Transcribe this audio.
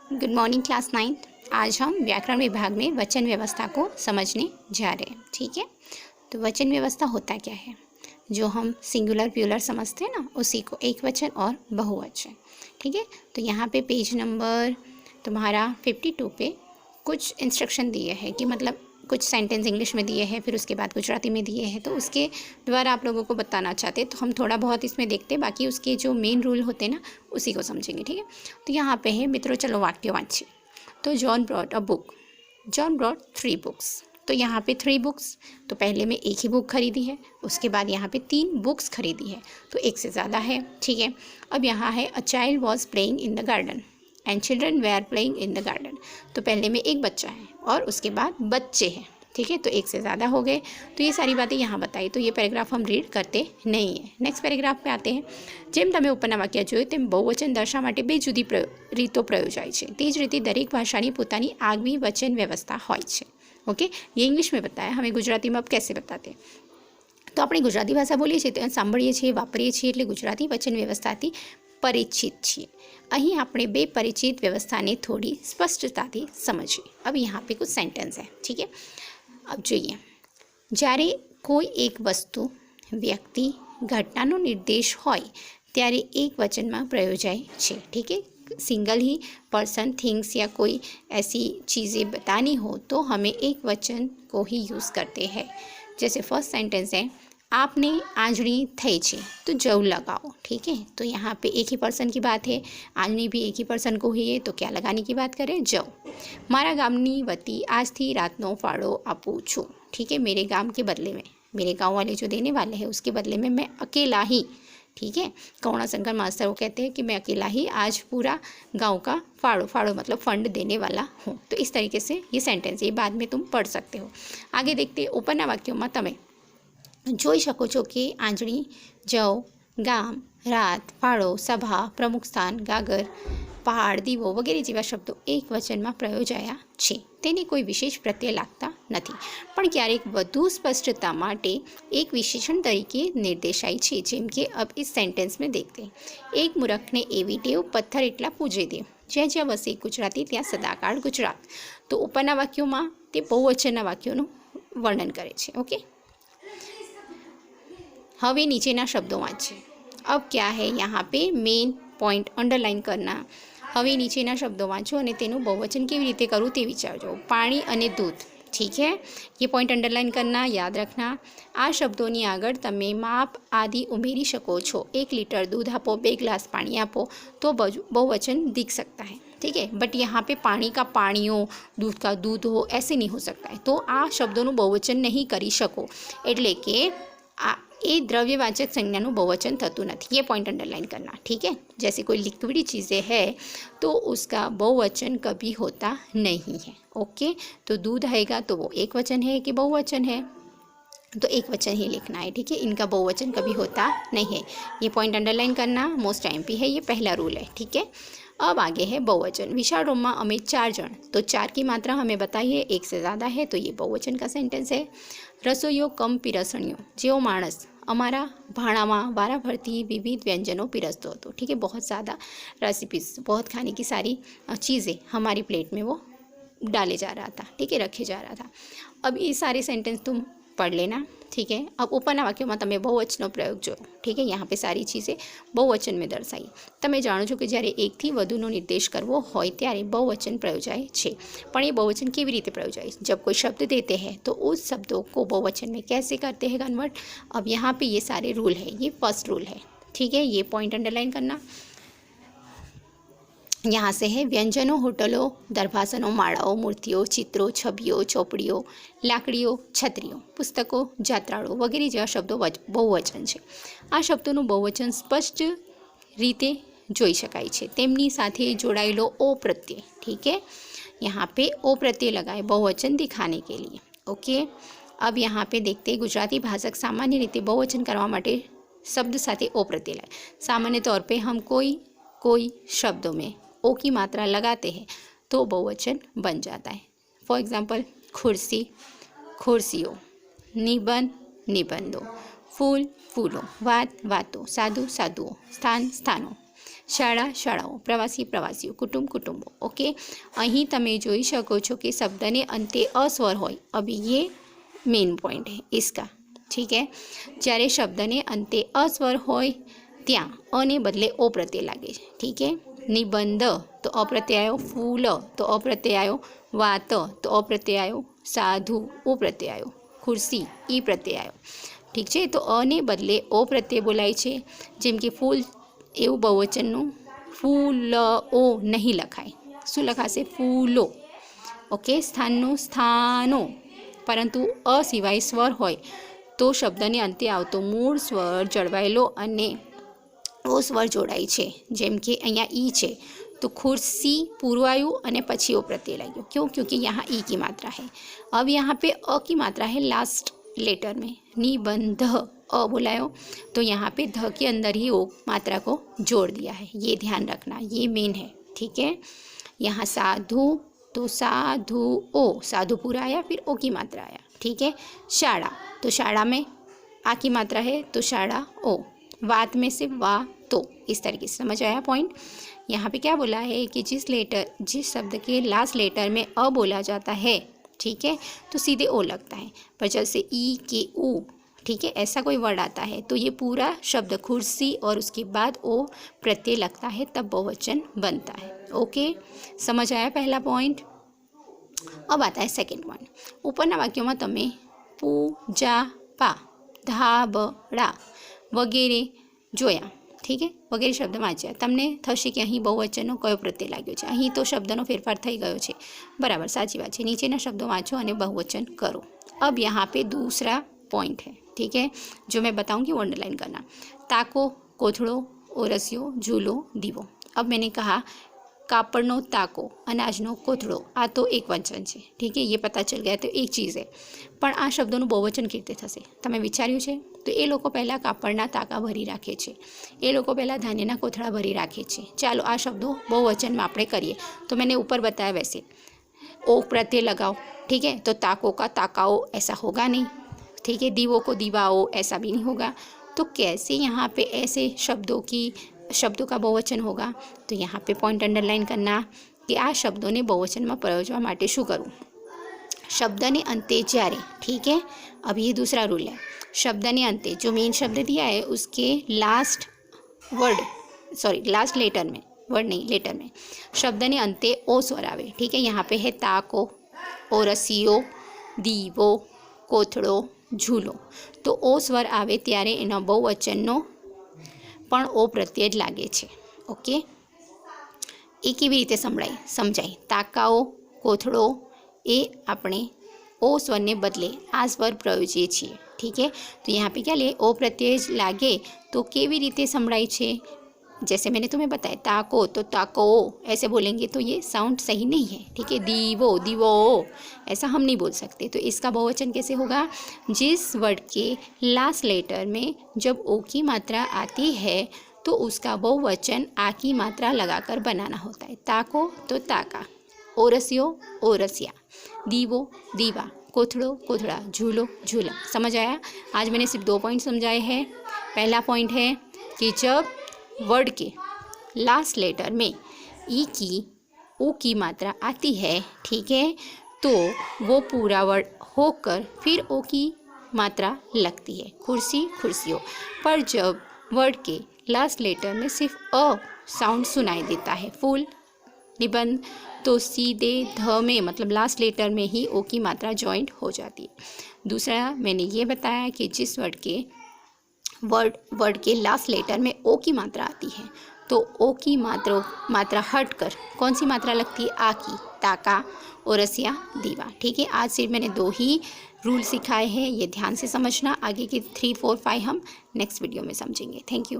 Good morning class 9th। आज हम व्याकरण विभाग में वचन व्यवस्था को समझने जा रहे हैं। ठीक है, तो वचन व्यवस्था होता क्या है? जो हम सिंगुलर प्लूरल समझते हैं ना, उसी को एक वचन और बहुवचन। ठीक है, तो यहाँ पे पेज नंबर तुम्हारा 52 पे कुछ इंस्ट्रक्शन दिए हैं कि मतलब कुछ सेंटेंस इंग्लिश में दिए हैं, फिर उसके बाद गुजराती में दिए हैं, तो उसके द्वारा आप लोगों को बताना चाहते हैं। तो हम थोड़ा बहुत इसमें देखते हैं, बाकी उसके जो मेन रूल होते हैं ना, उसी को समझेंगे। ठीक है, तो यहाँ पे है मित्रों, चलो वाक्य वांचिए। तो John brought a book, John brought 3 books. तो यहाँ पे 3 बुक्स, तो पहले में एक ही बुक खरीदी है, उसके बाद यहाँ पे 3 बुक्स खरीदी है, तो एक से ज़्यादा है। ठीक है, अब यहाँ है a child was playing in the garden and children were playing in the garden. तो पहले में एक बच्चा है और उसके बाद बच्चे हैं। ठीक है, तो एक से ज़्यादा हो गए। तो ये सारी बातें यहाँ बताई, तो ये पैराग्राफ हम रीड करते नहीं हैं। नेक्स्ट पैराग्राफ पे आते हैं। જેમ તમે ઉપરના વાક્ય જોયું તેમ બહુવચન દર્શાવવા માટે બે જુદી રીતો પ્રયોજાય છે। તે જ રીતે દરેક ભાષાની પોતાની આગવી વચન વ્યવસ્થા હોય છે। ઓકે, ये इंग्लिश में बताया, हमें गुजराती में अब कैसे बताते हैं? तो આપણે ગુજરાતી ભાષા બોલીએ છીએ, તો સાંભળીએ છીએ, વાપરીએ છીએ, એટલે ગુજરાતી વચન વ્યવસ્થાથી પરિચિત છીએ। અહીં આપણે બે પરિચિત વ્યવસ્થાને थोड़ी સ્પષ્ટતાથી સમજીએ। अब यहाँ पे कुछ सेंटेंस है। ठीक है, अब જોઈએ। જ્યારે કોઈ એક વસ્તુ, વ્યક્તિ, ઘટનાનો નિર્દેશ હોય ત્યારે એક વચનમાં પ્રયોજાય છે। ठीक है, सिंगल ही पर्सन, थिंग्स या कोई ऐसी चीज़ें बतानी हो तो हमें एक वचन को ही यूज़ करते हैं। जैसे फर्स्ट सेंटेंस है, आपने आंजणी थई छे तो जव लगाओ। ठीक है, तो यहाँ पे एक ही पर्सन की बात है, आंजणी भी एक ही पर्सन को ही है, तो क्या लगाने की बात करें? जव। मारा गामनी वती આજથી રાતનો ફાળો આપું છું। ठीक है, मेरे गांव के बदले में, मेरे गांव वाले जो देने वाले हैं उसके बदले में मैं अकेला ही, ठीक है, करुणाशंकर मास्टर वो कहते हैं कि मैं अकेला ही आज पूरा गांव का फाड़ो मतलब फंड देने वाला हूँ। तो इस तरीके से ये सेंटेंस, ये बाद में तुम पढ़ सकते हो। आगे देखते ઉપરના વાક્યોમાં તમે જોઈ શકો છો કે આંજણી, જવ, ગામ, રાત, ફાળો, સભા, પ્રમુખ સ્થાન, ગાગર, પહાડ, દીવો વગેરે જેવા શબ્દો એક વચનમાં પ્રયોજાયા છે। તેને કોઈ વિશેષ પ્રત્યય લાગતા નથી, પણ ક્યારેક વધુ સ્પષ્ટતા માટે એક વિશેષણ તરીકે નિર્દેશાય છે। જેમ કે अब इस सेंटेंस में देखते हैं, एक मूर्खने एवी टेव पत्थर એટલા પૂજે દેવ, જ્યાં જ્યાં વસે ગુજરાતી ત્યાં સદાકાળ ગુજરાત। તો ઉપરના વાક્યોમાં તે બહુવચનના વાક્યોનું વર્ણન કરે છે। ઓકે, હવે નીચેના શબ્દો વાંચીએ। अब क्या है यहाँ पे मेन पॉइंट अंडरलाइन करना। હવે નીચેના શબ્દો વાંચો અને તેનું બહુવચન કેવી રીતે કરવું તે વિચારજો। પાણી અને दूध, ठीक है, ये पॉइंट अंडरलाइन करना, याद रखना। आ शब्दों आगळ तमे माप आदि उमेरी शको छो। 1 लीटर दूध आपो, 2 ग्लास पानी आपो, तो बहुवचन दिख सकता है। ठीक है, बट यहाँ पे पानी का पानी हो, दूध का दूध हो, ऐसे नहीं हो सकता है। तो आ शब्दों बहुवचन नहीं करी शको, एटले के आ ये द्रव्यवाचक संज्ञाનું बहुवचन થતું નથી। ये पॉइंट अंडरलाइन करना। ठीक है, जैसे कोई लिक्विड चीज़ें है तो उसका बहुवचन कभी होता नहीं है। ओके, तो दूध आएगा तो वो एक वचन है कि बहुवचन है? तो एक वचन ही लिखना है। ठीक है, इनका बहुवचन कभी होता नहीं है। ये पॉइंट अंडरलाइन करना, मोस्ट टाइम है, ये पहला रूल है। ठीक है, अब आगे है बहुवचन। विशाल रूम में हमें 4 जन, तो 4 की मात्रा हमें बताइए, एक से ज़्यादा है तो ये बहुवचन का सेंटेंस है। रसोईयो कम पीरसणियों, जेवो माणस अमारा भाणामां वाराफरती विविध व्यंजनों पीरसतो हतो। ठीक है, बहुत ज़्यादा रेसिपीज़, बहुत खाने की सारी चीज़ें हमारी प्लेट में वो डाले जा रहा था। ठीक है, रखे जा रहा था। अब ये सारे सेंटेंस तुम पढ़ लेना। ठीक है, अब ઉપરના વાક્યોમાં તમે બહુવચનનો પ્રયોગ જોયો। ठीक है, यहाँ पे सारी चीज़ें बहुवचन में दर्शाई। તમે જાણો છો કે જ્યારે એકથી વધુનો નિર્દેશ કરવો હોય ત્યારે बहुवचन પ્રયોજાય છે। પણ ये बहुवचन કેવી રીતે પ્રયોજાય? जब कोई शब्द देते हैं तो उस शब्दों को बहुवचन में कैसे करते हैं कन्वर्ट। अब यहाँ पे ये सारे रूल है, ये फर्स्ट रूल है। ठीक है, ये पॉइंट अंडरलाइन करना। यहाँ से है व्यंजनों, होटलों, दरभासनों, माड़ाओं, मूर्तियों, चित्रों, छवियों, चौपड़ियों, लाकड़ियों, छतरीओ, पुस्तकों, जात्राओ वगैरह जेवा शब्दों बहुवचन है। आ शब्दों बहुवचन स्पष्ट रीते जोई शकाय छे। तेमनी साथे जोड़ायेलो ओ प्रत्यय। ठीक है, यहाँ पे ओ प्रत्यय लगाए बहुवचन दिखाने के लिए। ओके, अब यहाँ पे देखते हैं गुजराती भाषक सामान्य रीते बहुवचन करवा माटे शब्द साथे ओ प्रत्यय लाए। सामान्य तौर पे हम कोई शब्दों में ओ की मात्रा लगाते हैं तो बहुवचन बन जाता है। फॉर एग्जाम्पल, कुर्सी, कुर्सियों, निबंध, निबंधों, फूल, फूलों, बात, बातों, साधु, साधुओं, स्थान, स्थानों, શાળા શાળાઓ, પ્રવાસી પ્રવાસીઓ, કુટુંબ કુટુંબો. ઓકે, અહીં તમે જોઈ શકો છો કે શબ્દને અંતે અસ્વર હોય. અભી ये मेन पॉइंट है इसका. ठीक है, જ્યારે શબ્દને અંતે અસ્વર હોય ત્યાં અને બદલે ઓ પ્રત્યય લાગે છે. ઠીક है, નિબંધ તો અપ્રત્યયો, ફૂલ તો અપ્રત્યયો, વાત તો અપ્રત્યયો, સાધુ ઓ પ્રત્યયો, ખુરશી ઈ પ્રત્યયો. ઠીક છે, તો અને બદલે ઓ પ્રત્યય બોલાય છે. જેમ કે ફૂલ એવું બહુવચનનું ફૂલો નહીં લખાય. શું લખાશે? ફૂલો. ઓકે, સ્થાનનું સ્થાનો. પરંતુ અ સિવાય સ્વર હોય તો શબ્દને અંતે આવતો મૂળ સ્વર જળવાયેલો અને ઓ સ્વર જોડાય છે. જેમ કે અહીંયા ઈ છે तो खुर्सी पूर्व आयु અને પછી ओ प्रत्यय लग गया. क्यों? क्योंकि यहाँ ई की मात्रा है. अब यहाँ पे अ की मात्रा है लास्ट लेटर में. निबंध अ बुलायो तो यहाँ पे ध के अंदर ही ओ मात्रा को जोड़ दिया है. ये ध्यान रखना, ये मेन है. ठीक है, यहाँ साधु तो साधु ओ, साधु पूरा आया फिर ओ की मात्रा आया. ठीक है, शाला तो शाला में आ की मात्रा है तो शाला ओ, वात में से वा तो. इस तरीके से समझ आया पॉइंट. यहाँ पे क्या बोला है कि जिस शब्द के लास्ट लेटर में अ बोला जाता है, ठीक है, तो सीधे ओ लगता है. पर जैसे ई के ऊ, ठीक है, ऐसा कोई वर्ड आता है तो ये पूरा शब्द खुर्सी और उसके बाद ओ प्रत्यय लगता है, तब बहुवचन बनता है. ओके, समझ आया पहला पॉइंट. अब आता है सेकंड पॉइंट. ઉપરના વાક્યોમાં તમે પૂજા પા ધાબળા વગેરે જોયા. ठीक है, वगैरह शब्द वाँच्या. तमने थशे कि अहीं बहुवचननो कयो प्रत्यय लाग्यो छे. अहीं तो शब्दनो फेरफार थई गयो छे. बराबर, साची बात छे. नीचेना शब्दों वाँचो अने बहुवचन करो. अब यहाँ पे दूसरा पॉइंट है. ठीक है, जो मैं बताऊँगी वो अंडरलाइन करना. ताको, कोथळो, ओरसियो, झूलो, दीवो. अब मैंने कहा कापड़नो ताको, अनाजनो कोथळो, आ तो एक वचन है. ठीक है, ये पता चल गया तो एक चीज़ है. पण आ शब्दों बहुवचन के रीते थशे तमे विचार्युं छे? तो ए लोको पहला कापड़ना ताका भरी राखे छे, ए लोको पहला धान्यना कोथळा भरी राखे छे. चालो आ शब्दों बहुवचन में आपणे करिए. तो मैंने ऊपर बताया वैसे ओ प्रत्यय लगाओ. ठीक है, तो ताको का ताकाओ ऐसा होगा नहीं. ठीक है, दीवो को दीवाओ ऐसा भी नहीं होगा. तो कैसे यहाँ पे ऐसे शब्दों का बहुवचन होगा? तो यहाँ पे पॉइंट अंडरलाइन करना कि आ शब्दों ने बहुवचन में प्रयोजवा माटे शू करूँ. शब्द ने अंते જ્યારે, ठीक है, अब ये दूसरा रूल है. शब्द ने अंते जो मेन शब्द दिया है उसके लास्ट लेटर में, वर्ड नहीं लेटर में, शब्द ने अंते ओ स्वर आवे. ठीक है, यहाँ पे है ताको, ओरसियो, दीवो, कोथळो, झूलो. तो ओ स्वर आवे त्यारे एना बहुवचननो पण ओ प्रत्यय ज लागे छे. ओके, ए केवी रीते समजाय. ताकाओ, कोथळो ए આપણે ओ स्वर ने बदले आ स्वर प्रयोजीए छीए. ठीक है, तो यहाँ पे क्या ले ओ प्रत्यय लागे तो केवी रीते संभळाय छे. जैसे मैंने तुम्हें बताया ताको तो ताको ऐसे बोलेंगे तो ये साउंड सही नहीं है. ठीक है, दीवो दीवो ऐसा हम नहीं बोल सकते. तो इसका बहुवचन कैसे होगा? जिस वर्ड के लास्ट लेटर में जब ओ की मात्रा आती है तो उसका बहुवचन आ की मात्रा लगाकर बनाना होता है. ताको तो ताका, ओरसियो ओरसिया, दीवो दीवा, कोथड़ो कोथड़ा, झूलो झूला. समझ आया? आज मैंने सिर्फ 2 पॉइंट समझाए हैं. पहला पॉइंट है कि जब वर्ड के लास्ट लेटर में ई की ओ की मात्रा आती है, ठीक है, तो वो पूरा वर्ड होकर फिर ओ की मात्रा लगती है. खुर्सी खुर्सियों. पर जब वर्ड के लास्ट लेटर में सिर्फ अ साउंड सुनाई देता है, फूल, निबंध, तो सीधे ध में मतलब लास्ट लेटर में ही ओ की मात्रा जॉइंट हो जाती है. दूसरा मैंने ये बताया कि जिस वर्ड के लास्ट लेटर में ओ की मात्रा आती है तो ओ की मात्रा हटकर कौन सी मात्रा लगती है? आ की. ताका, ओरसिया, दीवा. ठीक है, आज सिर्फ मैंने 2 ही रूल सिखाए हैं, ये ध्यान से समझना. आगे के 3, 4, 5 हम नेक्स्ट वीडियो में समझेंगे. Thank you.